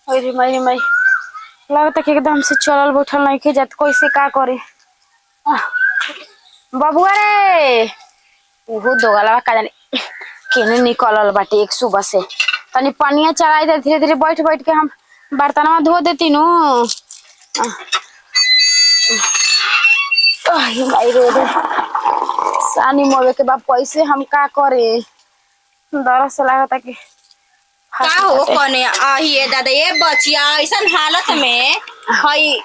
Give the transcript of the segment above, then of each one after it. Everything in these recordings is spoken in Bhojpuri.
अरे मई लगता कि एकदम से चलल बैठल नहीं के जात कैसे का करे। बबुआ रे वो दोगलवा का जाने केने निकलल बाटे एक सुबह से। तनी पनिया चढ़ाई दे, धीरे धीरे बैठ बैठ के हम बर्तनवा धो देती नु। भाई रे सानी मोवे के बाद पैसे हम का करे। डर से लागता कि का हो कने आही दादा ये बचिया ऐसन हालत में हई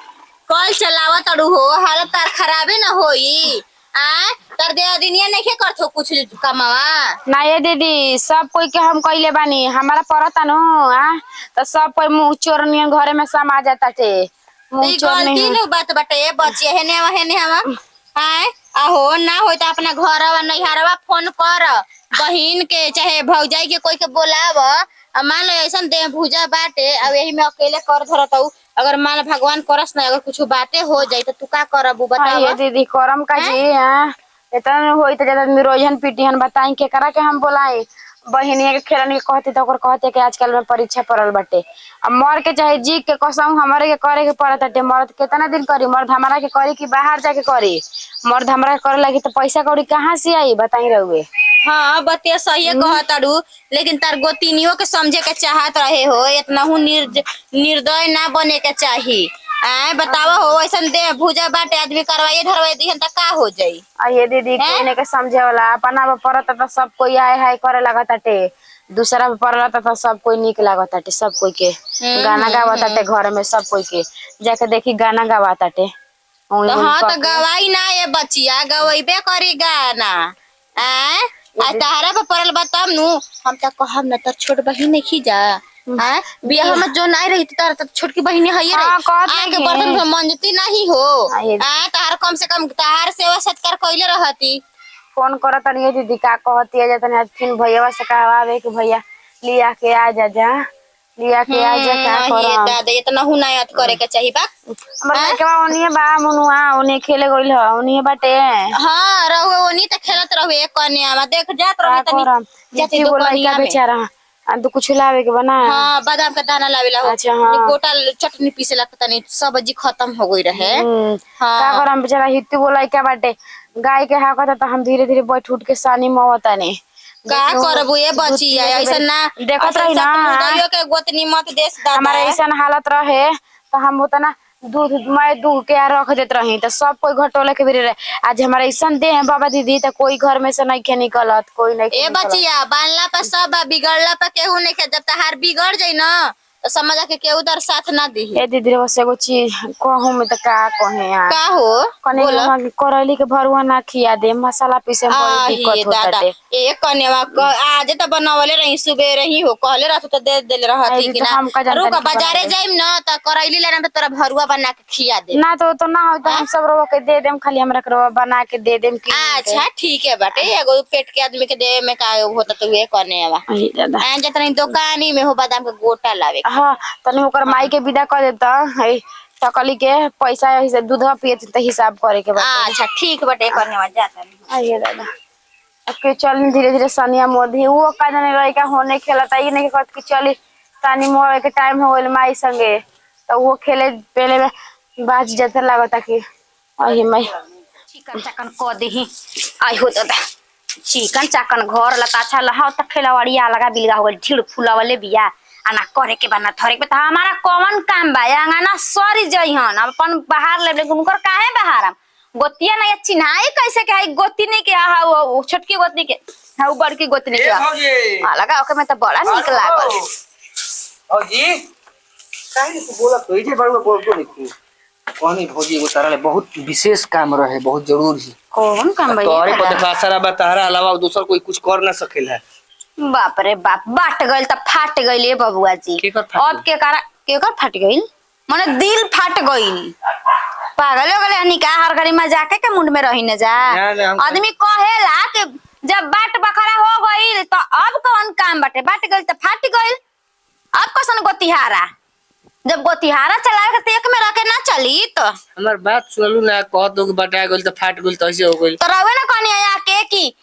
कल चलावत अड़ू हो हालत तार खराबे ना होई। आ तर दे दिनिया नहीं करथो कुछ कमावा ना ये दीदी सब कोई के हम कइले बानी हमारा परता नु। तो सब कोई मुंह चोरनियन घरे में समा जाता थे। मुंह गलती नु बात बटे ये बचिया हेने हम आए आहो ना होई त अपना घरवा नैहरवा फोन कर बहिन के चाहे भौजाई के कोई के बोलाव। मान लो ऐसा दे भूजा बाटे अब यही में अकेले कर धरतऊ अगर मान भगवान करस ना अगर कुछ बातें हो जाई तो तू का करबू बतावा। ये दीदी करम का जी इतना होई त ज्यादा निरोजन पिटिहन बताई के करा के हम बोलाई बहिनिया के खेलन के कहते तो कहते कि आजकल में परीक्षा पड़ल बाटे। अब मर के चाहे जी के कसम हमारे के करे के पड़त बाटे। मर्द कितना दिन करी, मर्द हमारा के करी कि बाहर जाके करी। मर्द हमरा के करे लगी तो पैसा कौड़ी कहाँ से आई बताई रहुए। हाँ बतिया सही कहताड़ू लेकिन तार गोतिनियों के समझे के चाहत रहे हो इतना हूँ निर्दय ना बने के चाहिए। बतावा हो ऐसा दे भूजा बाटे आदमी करवाइए धरवाई दिहन त का हो जाई। ये दीदी कहने के समझे वाला अपना पड़ता तो सब कोई आए हाय करे लगताटे। दूसरा पड़ता तो सब कोई निक लगताटे। सब कोई के गाना गावताटे घर में सब कोई के जाके देखी गाना गावताटे। तो हाँ तो गवाई ना ये बचिया गवाइबे करी गाना। आ तारा पे पड़ल बा तब नु हम त कहब न तर छोट बहिन नहीं खीजा। बियाह में जो नहीं रही तार त छोटकी बहिन है ये आके बर्तन में मंजती नहीं हो। तार कम से कम तार सेवा सत्कार कइले रहती। फोन करत नहीं दीदी का कहती है जतने फिर भैया से कहवावे कि भैया लिया के आ जा लिया के आ जा का ये दादा इतना हुनायत करे के चाहिए बा। हमर लड़का ओनिए बा मुनुआ ओने खेले गइल ह ओनिए बाटे। हां रहुए ओनी त खेलत रहुए कन्या में देख जात रहे तनी जाती दुकानिया बेचारा तो कुछ लावे के बना। हां बादाम का दाना लावेला हो। अच्छा हाँ गोटा चटनी पीसे ला तनी सब्जी खत्म हो गई रहे। हां का करम बेचारा हित्ती बोलाई का बाटे गाय के हाकत त हम धीरे धीरे बैठ उठ के सानी मवता ने का करबू ये बचिया ऐसा ना देखत रही ना मुदइयो के गोतनी मत देश दादा हमारे ऐसा हालत रहे तो हम उतना दूध मैं दूध के रख देत रही तो सब कोई घटोले के भी रहे। आज हमारा ऐसा दे है बाबा दीदी तो कोई घर में से नहीं के निकलत कोई नहीं ए बचिया बानला पर सब बिगड़ला पर केहू नहीं के जब तहार बिगड़ जाई ना तो समझ के केहू दर साथ ना दी। ए दीदी बस एगो चीज कहूं में तो का कहे यार का हो कने करैली के भरुआ ना खिया दे मसाला पीसे में बड़ी दिक्कत होता है। ए कनेवा आज त बनावले रही सुबह रही हो कहले रहत त दे देले रहती कि ना रुक बाजारे जाइम ना त करैली लेना त तोरा भरुआ बना के खिया दे ना तो ना हो तो हम सब रवा के दे देम खाली हमरा के रवा बना के दे देम कि अच्छा ठीक है बाटे एगो पेट के आदमी के दे में का होता तो ये कनेवा अरे दादा आ जतनी दुकानी में हो बादाम के गोटा लावे। हां तनी ओकर माई के विदा कर देता है टकली के पैसा हिसाब दूधवा पिए त हिसाब करे के बात। अच्छा ठीक बटे कनेवा जाता आइए दादा ओके चल धीरे धीरे सनिया मोदी वो का जाने लड़का होने खेलता ये नहीं कहत कि चली तानी मोर के टाइम हो गइल माई संगे तो वो खेले पहले में बाज जतर लागता कि अही माई चिकन चाकन क देही आई हो दादा चिकन चाकन घर लता अच्छा लहा त खेलवाड़िया लगा बिलगा हो गइल ढीड़ फुलावले बिया आना करे के बना थरे के त हमारा कौन काम बा आंगना सरी जइहन अपन बाहर ले उनकर काहे बाहर गोतिया नहीं चिन्हाई कैसे के है गोती नहीं के हा छोटकी गोतनी के हा बड़की गोतनी के हां लगा ओके में त बड़ा निक लागल। भौजी काहे तू बोला तो इजे बड़वा बोल तो नहीं कोनी भौजी एगो तारा ले बहुत विशेष काम रहे बहुत जरूरी। कौन काम बा तोरे को देखा सारा बा तारा अलावा दूसर कोई कुछ कर ना सकेला। बाप रे बाप बाट गइल त फाट गइल ए बबुआ जी अब के कर फाट गइल माने दिल फाट गइल पागल हो गले निकाह हर घड़ी में जाके के मुंड में रही न जा आदमी कहेला कि जब बाट बखरा हो गइल तो अब कौन काम बाटे बाट गइल त फाट गइल अब कसन गोतिहारा जब गोतिहारा चलाए के एक में रखे ना चली तो हमर बात सुनलू ना कह दो कि बटा गइल त फाट गइल त ऐसे हो गइल तो रवे ना कनी आया कि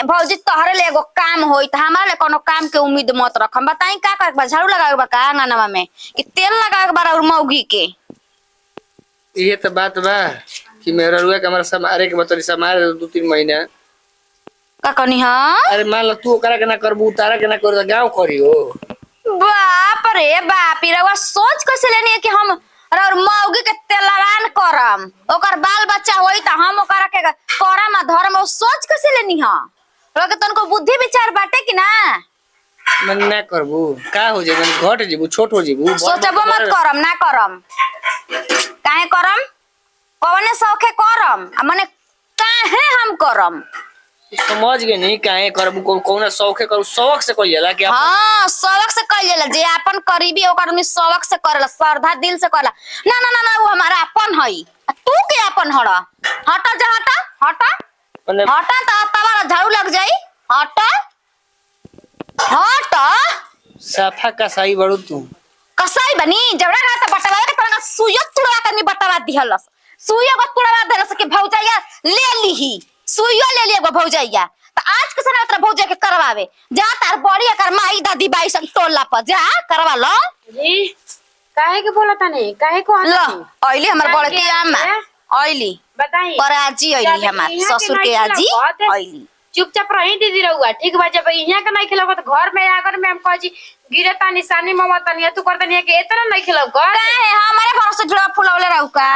भौजी तोहरे ले एगो काम होई त हमारे ले कोनो काम के उम्मीद मत रखम। बताई का करे के बा? झाड़ू लगावे के बा का आंगनवा में कि तेल लगावे के बा और मौगी के? ये तो बात बा कि मेरा रुआ के हमारा समारे के बतरी समारे 2-3 महीना। का कनी हां? अरे मान लो तू ओकरा के ना करबू तारा के ना कर गांव करियो। बाप रे बाप, ई रउआ सोच कैसे लेनी है कि हम और मौगी के तेलवान करम, ओकर बाल बच्चा होई त हम ओकरा के करम आ धर्म, सोच कैसे लेनी हां? रउआ के तनको बुद्धि विचार बाटे कि ना? मन ना करबू का हो जेबू, घट जेबू, छोट हो जेबू। सोचबो मत करम, ना करम। काहे करम? कौने शौके करम आ माने काहे हम करम? समझ गए नहीं काहे करबू, कौन शौक है करू, शौक से कोई जाला कि हां शौक से कइल जाला। जे अपन करीबी ओकर में शौक से करेला, श्रद्धा दिल से करेला। ना ना ना ना वो हमारा अपन हई, तू के अपन हड़ा? हटा जा, हटा हटा हटा त तवारा झाड़ू लग जाई। हटा हटा। साफा कसाई बड़ू तू। कसाई बनी जबड़ा ना त बटवा के तरंगा सुइया तुड़वा के बटवा दिहलस। सुइया को तुड़वा देलस के भौजाइया ले लीही, सुइया ले लिए भौजाइया। त आज के समय तेरा भौजा के करवावे जा, तार बड़ी कर माई दादी बाई सब टोला पर जा करवा लो। जी काहे के बोला तने? काहे को लो आइली हमर बड़की अम्मा आइली, बताई पर आजी आइली, हमार ससुर के आजी आइली। चुपचाप रही दीदी रहुआ ठीक बा। जब यहाँ का नहीं खिलाओ तो घर में आकर में हम कह जी गिरता निशानी ममा तनिया तू कर तनिया के इतना नहीं खिलाओ घर काहे हमारे भरोसे जुड़ा फुलौले रहू का?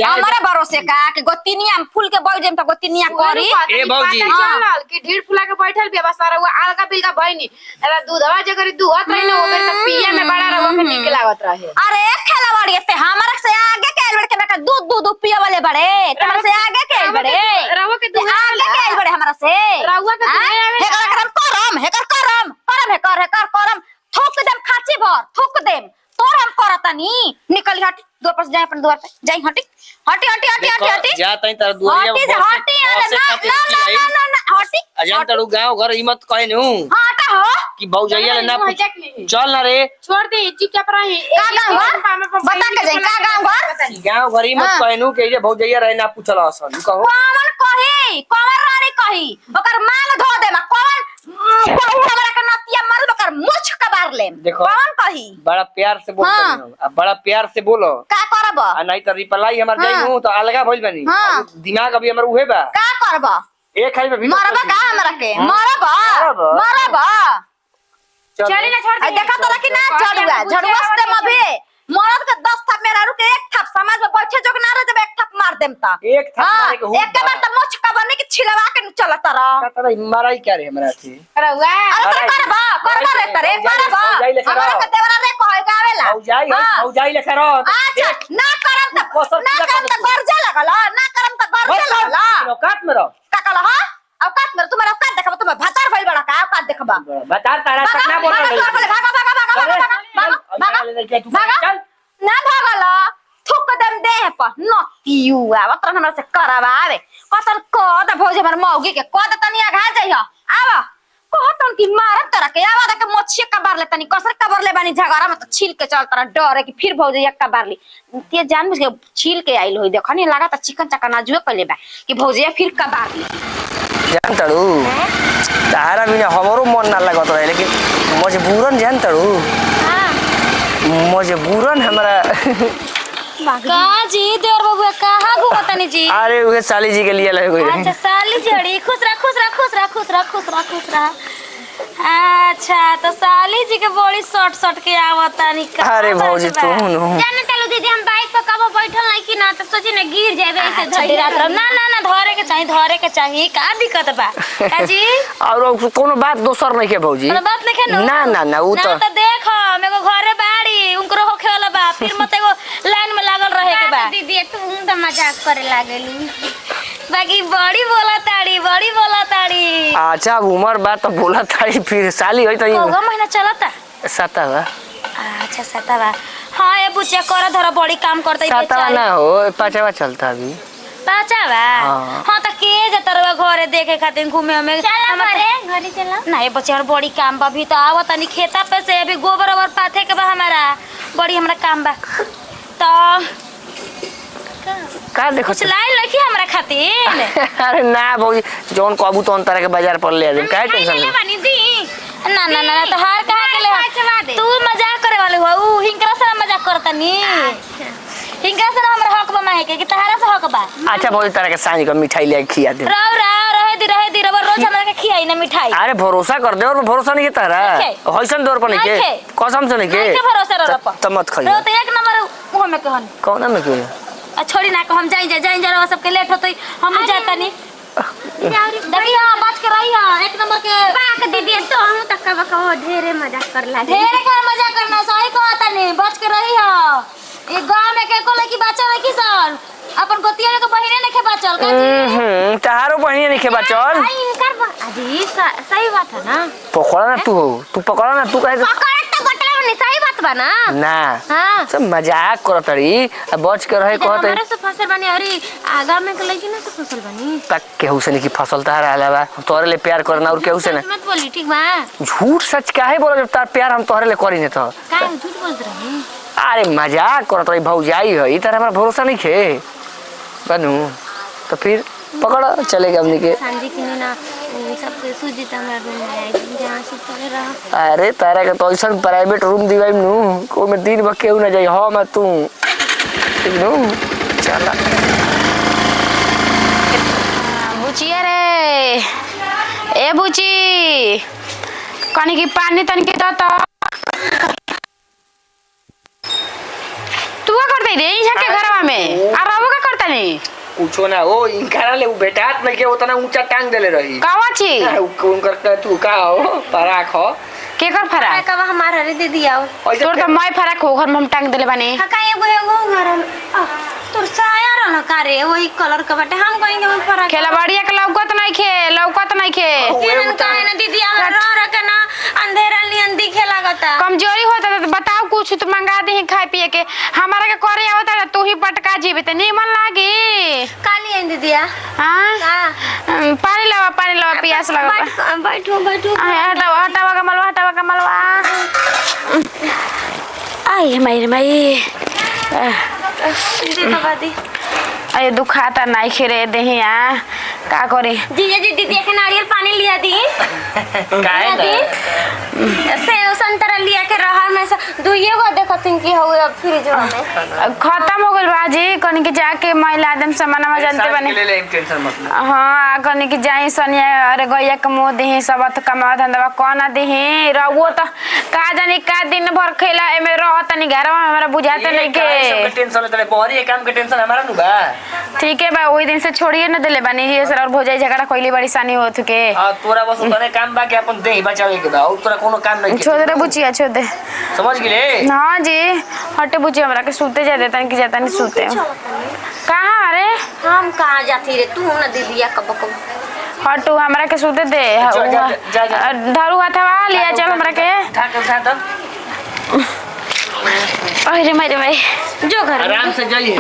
हमारे भरोसे का कि गोतिनिया फूल के बोल जेम त गोतिनिया करी। ए भौजी चलल कि ढीर फुला के बैठल बिया बस सारा आलका बिलका भइनी एला दूधवा जे करी दुहत रही ना ओकर त पिए में बड़ा रहो के निक लागत रहे। अरे खेलवाड़ी ते हमारे से आगे के बड़े के दूध दूध पिए वाले बड़े तमरे से आगे के बड़े रहो के दूध आगे के बड़े हमरा से रहुआ के हे करम हे करम थूक देम खाची भर थूक देम तोर हम करतनी। निकल हट द्वार पर जाए, अपन द्वार पे जाई। हटी हटी हटी हटी हटी हटी जा तई तार दुआरिया हटी में हटी। अरे ना ना ना हटी अजन तड़ू गांव घर हिम्मत कहे नु हटा हो कि भौजाइया ना चल ना रे छोड़ दे चुपचाप रही। का गांव घर बता के जाई का गांव घर? गांव घर हिम्मत कहे नु के जे भौजाइया रहे ना पूछल असन कहो कौन कही कौन रानी कही ओकर मांग धो दे कौन हमरा के नतिया मर ओकर मुछ कबार ले कौन कही? बड़ा प्यार से बोल अब बड़ा प्यार से बोलो का करब? आ नहीं त रिप्लाई हमर जाई नु त अलगा भइल बनी। दिमाग अभी हमर उहे बा का करब? एक खाई में भी मरब का हमरा के? मरब चली ना छोड़ दे। देखा तो कि ना झड़ुआ से मबे मरद के 10 थप मेरा रुके एक थप समाज में बैठे जोग ना रह जब एक थप मार देम त एक थप मारे के हो एक बार त मुछ कबरने के छिलवा के चलत रह का माराई क्या रे हमरा से रहुआ अरे करबा रे तरे करबा हमरा के देवरा रे कहे गावेला भौजाई लेके रह। अच्छा ना करम त गरजा लगल ना करम त गरजा लगल औकात में रह का कहला हां औकात में तुम्हारा औकात देखबा तुम्हें भातार भइल बड़ा का औकात देखबा बता तारा तक ना बोल भागा ना भागल थुक देम देह पर नतियुआ वतन हमरा से करवावे कतन कद भौज हमर मौगी के कद तनिया घा जइह आवा कहतन कि मारत तरह के आवा देख मोछिए कबार ले तनी कसर कबार ले बानी झगड़ा में तो छील के चल तरह डर है कि फिर भौज एक कबार ली ते जान बुझ के छील के आइल होई देखनी लगा त चिकन चकना जुए कइले बा कि भौजिया फिर कबार ली जान तड़ू तारा बिना हमरो मन ना लगत रहे लेकिन मजबूरन जान तड़ू मजबूरन हमरा का जी देवर बाबू कहां घुमतनी जी? अरे उहे साली जी के लिए ले गई। अच्छा साली जड़ी खुश रह खुश रह खुश रह खुश रह खुश रह खुश रह। अच्छा तो साली जी के बड़ी शॉर्ट शॉर्ट के आवतानी का? अरे भौजी तू नु जाने चलो दीदी हम बाइक पर कबो बैठल नहीं कि ना तो सोची ना गिर जाबे ऐसे धरी रात ना ना ना धरे के चाहिए का दिक्कत बा काजी? और कोनो बात दोसर नहीं के भौजी कोनो बात नहीं के ना ना ना उ तो देख मेरे घरे बाड़ी उनको होखे वाला बा फिर मत एगो लाइन में लागल रहे के बा। दीदी तू तो मजाक करे लागली बाकी बड़ी बोला ताड़ी। अच्छा उम्र बात तो बोला ताड़ी फिर साली होई त कोगा महीना चलता सतावा। अच्छा सतावा हां ये बुचिया कर धरा बड़ी काम करता है सतावा ना हो पांचवा चलता अभी पांचवा। हां त के जतरवा घरे देखे खातिर घूमे में घरे चला ना ये बच्चा बड़ी काम बा भी तो आवत नहीं खेता पे से अभी गोबर ओबर पाथे के बा हमारा बड़ी हमरा काम बा तो का देखो कुछ लाई लखी हमरा खातिर। अरे ना भौजी जौन कहबू तौन तरह के बाजार पर ले आदम काहे टेंशन ले ले बनी दी। ना ना ना तो हार कहा के ले तू मजाक करे वाले हो हिंकरा से मजाक करतनी। हिंकरा से हमरा हक बा माहे के कि तहरा से हक बा। अच्छा भौजी तरह के सांझ का मिठाई ले खिया दे। रहे दी रबर रोज हमरा के खियाई ना मिठाई। अरे भरोसा कर दे और भरोसा नहीं के तारा हइसन दौर पर नहीं के कसम से नहीं के भरोसा रो पर त मत खइयो। तो एक नंबर मुंह में कहन कौन में क्यों आ छोड़ी ना को हम जाई जा सबके लेट होतई हम जाता नहीं। देखिए बात कर रही है एक नंबर के बाक दीदी तो हम तक का ढेरे मजाक करला ढेरे का मजाक करना सही कहता नहीं बच के रही है। ये गांव में के को लड़की बच्चा नहीं किसान अपन गोतिया के बहिने नहीं के बचल का तारो बहिनी नहीं के बचल। इनकर अजी सही बात है ना। पकड़ा ना तू पकड़ा ना तू कहे पकड़ तो गटला नहीं सही बात बा ना ना हां सब मजाक करत रही बच के रहे कहत हमारे से फसल बनी अरे आगा में के लड़की ना से फसल बनी तक केहू से नहीं की फसल तार आला बा तोरे ले प्यार करना और केहू से ना मत बोली ठीक बा। झूठ सच काहे बोलो जब तार प्यार हम तोरे ले करी ने तो काहे झूठ बोलत रही। अरे मजाक करत रही भौजाई है ई तरह हमरा भरोसा नहीं खे बनू तो फिर पकड़ चलेगा हमनी के सांझी के ना सब सुजीत हमरा रूम में आई जहां से पड़े रहा। अरे तारा के तो ऐसा प्राइवेट रूम दिवाई नु को में दिन भर केहू ना जाई हो मैं तू नु चला बुचिया रे ए बुची कनी की पानी तन के दो तो तू का करते रे यहाँ के घरवा में आ रहो का करता नहीं पूछो ना ओ इनकारा ले बेटात नहीं के उतना ऊंचा टांग देले रही कावा छी उनकर तू का हो पराख हो के कर फरा का हमारा रे दीदी आओ तोर तो मैं फरा को घर में हम टांग देले बानी का एगो घर तोर साया रहना का रे वही कलर का बाटे हम कहेंगे हम फरा खेला बढ़िया के लौकत नहीं खे केन काहे ना दीदी आ रह के ना अंधेरा नियन दिखे लागता कमजोरी होता तो बताओ कुछ तो मंगा दे खाए पिए के हमारा के करे आवता तू ही पटका जीबे त नीमन लागी काली है दीदिया हां पानी लावा प्यास लगा बैठो हटावा कमलवा आई माई दीदी बाबा दी अरे दुखाता नहीं खेरे देहिया का करे जीजा जी दीदी के नारियल पानी लिया दी काहे दी सेव संतरा लिया के रहर में से दुइये गो देखतिन की हो अब फ्रिज में खत्म हो गइल बाजी कनी के जाके महिला आदम सामान में जानते बने ले ले टेंशन मत ले हां कनी के जाई सनिया अरे गैया के मुंह देही सब त कमा धंधा कोना देही रहो त का जानी का दिन भर खेला एमे रहत नहीं घर में हमरा बुझाते नहीं के सब टेंशन लेते बहरी ये काम के टेंशन हमारा नु बा ठीक है बा ओई दिन से छोड़िए ना देले बानी ये सर और भौजाई झगड़ा कोइली बड़ी सानी होत के हां तोरा बस उतने काम बा के अपन देह बचावे के बा और तोरा कोनो काम नहीं छोड़ दे बुचिया छोड़ दे समझ गेले हां जी हटे बुचिया हमरा के सूते जा देता कि जाता नहीं सूते कहां रे हम कहां जाती रे तू ना दीदिया कब हटू हमरा के सूते दे धरू हथवा लिया चल हमरा के उठा अरे माई जो घर आराम से जाइए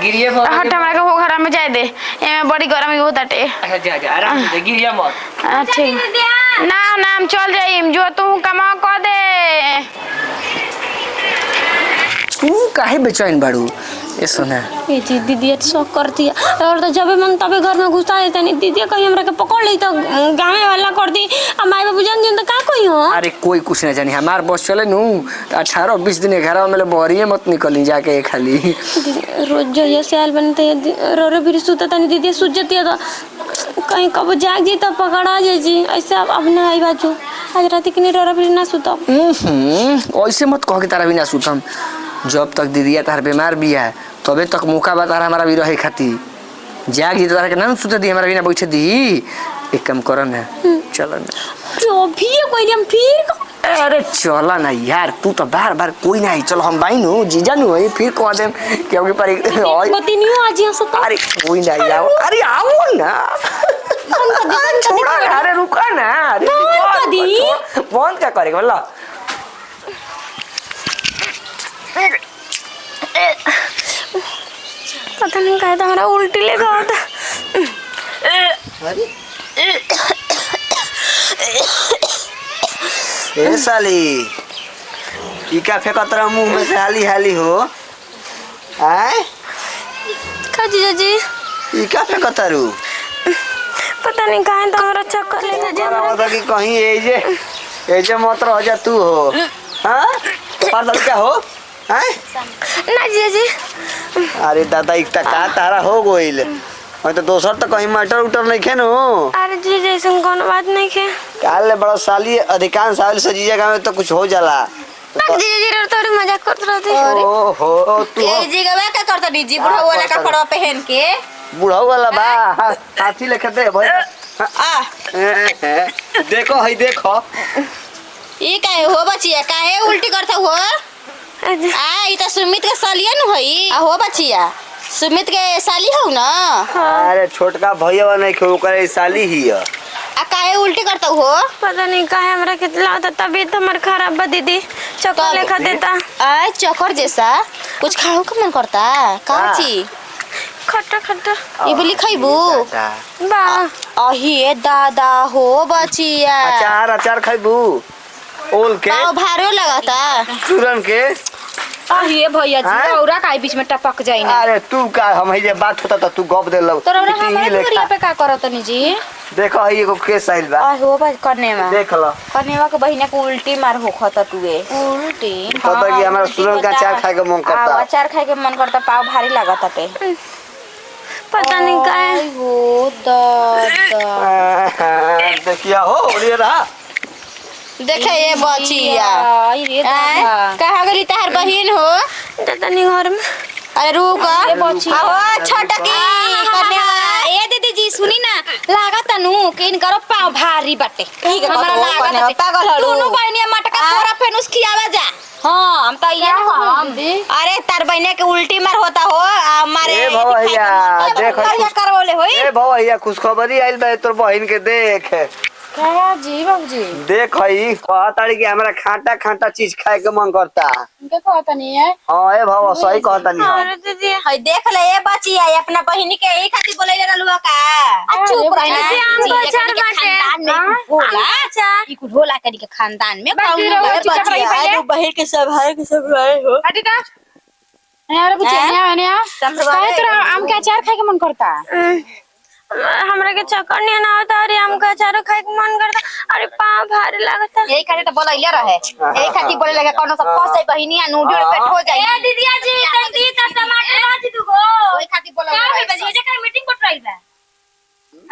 गिरिए हट हमरा के वो घर में जाए दे एमे बड़ी गर्मी होत हटे अच्छा जा आराम से गिरिया मत ठीक ना हम चल जाइम जो तू कमा क दे तू काहे बेचैन बाड़ू ये सुना ये दीदी तो शौक करती है और तो जब मन तबे घर में घुसा देता नहीं दीदी कहीं हमरा के पकड़ ली तो गांव वाला कर दी आ माई बाबू जान तो का कोई हो। अरे कोई कुछ ना जानी हमार बस चले नु 18-20 दिन घर में बहरिए मत निकली जाके खाली रोज जो ये साल बनते रोरे भी सुता तनी दीदी सुत जाती है तो कहीं कब जाग जी तो पकड़ा जाए जी ऐसे अब ना आई बाजू आज रात के रोरा भी ना सुता ऐसे मत कह के तारा भी ना सुतम जब तक दीदिया तार बीमार भी है तबे तक मौका बा तारा हमारा भी रहे खाती जाग जी तारा के नाम सुते दी हमारा भी ना बैठे दी एक काम करो ना चलो ना जो भी कोई हम फिर अरे चला ना यार तू तो बार बार कोई ना चलो हम बाई नु जीजा नु है फिर कह दे क्योंकि पर गति नहीं हो आज सब अरे कोई ना आओ अरे आओ ना छोड़ा अरे रुका ना बंद क्या करेगा बोला पता नहीं कहा था हमारा उल्टी लेगा होता ए साली ई का फेंकत रहा मुंह में से हाली हाली हो आय जीजा जी ई का पे कतारू पता नहीं कहाँ तो हमारा चक्कर ले जीजा हमरा बता कि कहीं ए जे मत रह जा तू हो हां पागल क्या हो हैं ना जीजा जी अरे दादा एक का तारा हो गइल मैं तो दोसर तो कहीं मटर उटर नहीं खेनो अरे जीजा ऐसा कौन बात नहीं है काल ले बड़ा साली अधिकांश साल से जीजा का में तो कुछ हो जाला जीजा जी थोड़ी मजाक करते रहते ओहो तू ए जीगवा का करता नी जी बुढ़ा वाला कपड़ा पहन के बुढ़ा वाला बा हाथी लेके दे भाई आ देखो हई देखो ई काहे हो बचिया काहे उल्टी करता हो आ ई त सुमित के सालिया न होई आ हो बचिया सुमित के साली हो ना अरे छोटका भैया नहीं के ओकर साली ही है आ काहे उल्टी करता हो पता नहीं कहाँ हमरा कितना होता तबीयत हमार खराब बा दीदी चक्कर लेखा देता आ चक्कर जैसा कुछ खाओ का मन करता का चीज खट्टा खट्टा ये बोली खाइबू बा अही दादा हो बचिया अचार खाइबू ओल के पाव भारो लगाता तुरंत के अही भैया जी औरा काई बीच में टपक जाई ना अरे तू का हम ही जे बात होता तो तू गप दे लो तोरा हमारे घरिया पे का करत नी जी देखो हई एगो केस आइल बा आ हो बा कनेवा देख लो कनेवा के बहिना को उल्टी मार हो खता तुए उल्टी पता कि हमारा सुरन का अचार खाए के मन करता अचार खाए के मन करता पाव भारी लागता पे पता नहीं कहाँ हो दादा देखिया हो ओलिए रहा देखे ये बचिया कहाँ गली तार बहिन हो पता नहीं घर में अरे रुक आओ छटकी कन्या ए दीदी जी सुनी ना लागत नु कि इनकर पाव भारी बाटे हमरा लागत पागल हड़ू दोनों बहनिया मटका तोरा फेनुस खियावा जा हां हम तो ये हम अरे तार बहनिया के उल्टी मार होता हो मारे ए भैया देख क्या करवले होई ए भैया खुशखबरी आइल बा तोर बहिन के देख क्या जी बाबूजी देख हई कहताड़ी कि हमरा खाटा खाटा चीज खाए के मन करता इनके कहता नहीं है हां ए भैया सही कहता नहीं अरे दीदी हई देख ले ए बचिया अपना बहिनी के ई खातिर बोलैले रहलुआ का चुप रही दीदी, आम का अचार बाटे। होला अचार ई कुल होला कनी के खानदान में बाकी रहो, चुपचाप रही पहले। बहिर के सब रहे हो हटी का नहीं अरे बुझे नहीं आ काहे तोरा आम के अचार खाए के मन करता हमरा के चक्कर नहीं ना होता अरे आम का अचार खाए के मन करता अरे पाँव भारी लगता यही खातिर तो बोलैले रहे यही खातिर बोले लगे कोनो सब फसे बहिनिया नूडल पेट हो जाई ए दीदिया जी जल्दी का टमाटर भाजी दुगो ओही खातिर बोलैले का बजे जे का मीटिंग पर रही बा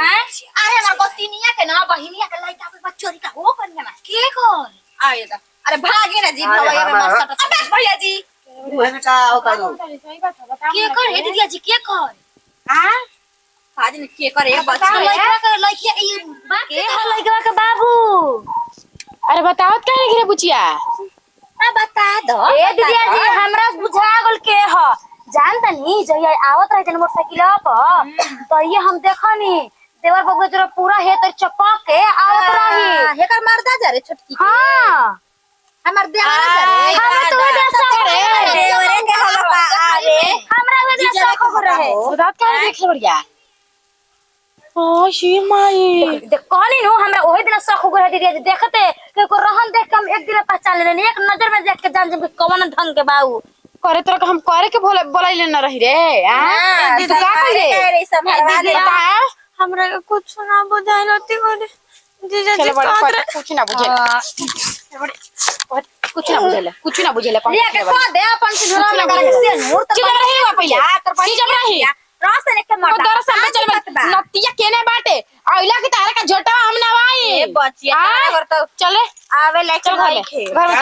हैं अरे हमार बतिनिया के ना बहिनिया के लइका पे चोरी का हो कनिया ना के कर आए दा अरे भागे ना जी भैया में मर सट अबे भैया जी तू का होता नु सही बात है बता के कर हे दीदिया जी के कर हां भाजी ने के कर एक बच्चा लइका के लइका ई बात के है लइका के बाबू अरे बताओ क्या है गिरे बुचिया आ बता दो ए दीदिया जी हमरा बुझा गेल के ह जानता नी जइया आवत रहे जन मोटरसाइकिल पर तो ये हम देखनी देवर बबुआ जरा पूरा हे तर चपक के आवत रही हेकर मर्दा जा रे छोटकी हां हमर देवरा जा रे हमरा तो देसा रे देवरे के हलवा अरे हमरा वे देसा को रहे बताओ क्या है देख बढ़िया ओ शी माई देख कहनी नु हमरा ओही दिन शक हो गए दीदी देखते के को रहन देख के हम एक दिन पहचान लेनी एक नजर में देख के जान जे कौन ढंग के बाऊ करे तोरा के हम करे के बोलाइले न रही रे हां दीदी का करे दीदी बता हमरा के कुछ ना बुझाई रहती करे जीजा जी चलो बड़ा कहत रहे कुछ ना बुझे कुछ ना बुझेला कुछ ना बुझेला ले के खा दे अपन से झोला लगा के से नूर तो चल रही है पहले चल रही रास्ते लेके मत दर सामने चल में नतिया केने बाटे आइला की तारा का झोटा हम ना भाई ए बचिया कर तो चले आवे ले चल घर में घर में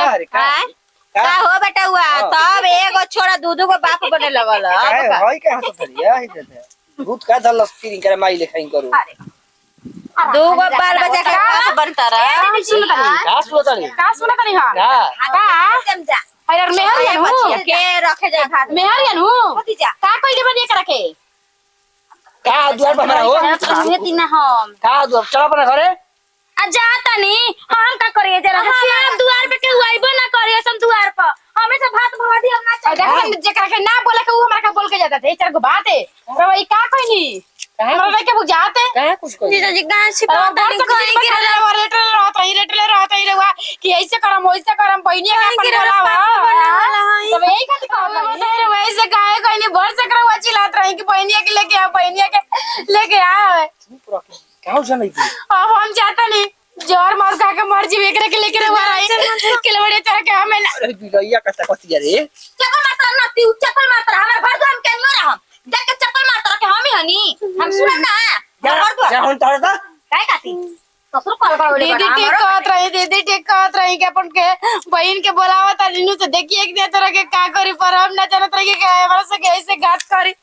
का हो बेटा हुआ तब एगो छोड़ा दूधू को बाप बने लगल हई का हत सरिया हई देते भूत का दल स्क्रीन करे माई लेखाई करू दूगो बाल बच्चा के बाप बनता रहा का सुतली का सुना तनी हां का समझा अरे मेहर यानु के रखे जाए हाथ मेहर यानु भतीजा का कइले बनी करा के का द्वार पर हो ये दिन हम का द्वार चला अपना घरे आ जाता नहीं हम का करिए जरा हम द्वार पे के आइबो ना करिए हम द्वार पर हमें से भात भवादी हम ना और चाहिए देख जेकरा के ना बोले के उ हमरा का बोल के जाता थे चार गो बात है तो भाई का कहनी हमरा के बुझाते का कुछ कर जीजा जी गाय से और पता नहीं कहीं रेटल रहता ही कि ऐसे करम वैसे करम बहिनिया का अपन बोलावा सब यही खातिर कहत हमें बानी। बताइए वैसे काहे कोई नहीं भर सकरा हुआ चिल्लात रही कि बहनिया के लेके आ बहनिया के लेके आ क्या हो जाने की अब हम चाहता नहीं जोर मार खा के मर जी एकरे के लेके रवा रही किलवड़े तरह के हमें अरे बिलैया कता कतिया रे चप्पल मारता ना तू चप्पल मारता हमारे घर तो हम के नहीं रहम देख के चप्पल मारता के हम ही हनी हम सुन ना घर तो जा हुन तार दा काय काती ससुर कॉल कर बोले दीदी ठीक कहत रही दीदी ठीक कहत रही कि अपन के बहन के बोलावत आ नीनू से देखिए एक दिन तरह के का करी पर हम ना जानत रही कि हमारा से कैसे घात करी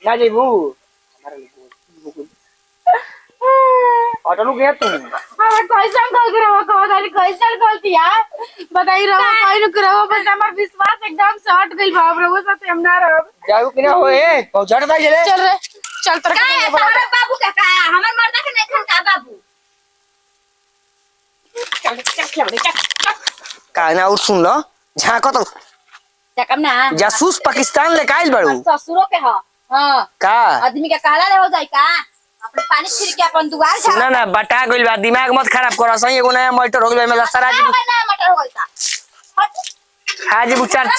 ना जेबू ऑटो गया तू हमें कैसन कल के रवा कहो गाली कैसन कलती यार बताई रवा कोई न करवा बस हमार विश्वास एकदम से हट गइल बाप रे वो साथे हम ना रहब जाऊ कि ना होए पहुंचड़ दे रे चल रे चल तर काय है हमारे बाबू का काया हमर मर्दा के नहीं खन का बाबू चल चल ले चल का ना और सुन लो झाको तो देखम ना जासूस पाकिस्तान ले काइल बाड़ू ससुरो के ह हां का आदमी के काला रे हो जाई का अपन पानी छिड़ के अपन दुआर झाड़ ना ना बटा गइल बा दिमाग मत खराब कर सही एगो नया मोटर हो गइल में लसरा जी ना मटर हो गई का हाजी बुचार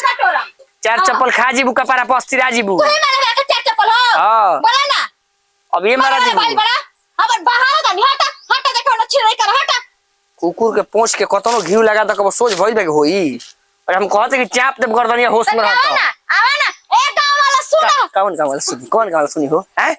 चार चप्पल खाजी बुका पारा पस्ती राजी बु तू ही मारे के चार चप्पल हो हां बोला ना अब ये मारा जी भाई बड़ा अब बाहर का नहीं हटा हटा देखो ना छिड़ कर हटा कुकुर के पोंछ के कतनो घिउ लगा त कब सोच भइल बे होई और हम कहते कि चाप देव गर्दनिया होश में रहता आवा ना ए गांव वाला सुनो कौन गाँव वाला सुनी कौन गाँव वाला सुनी हो हैं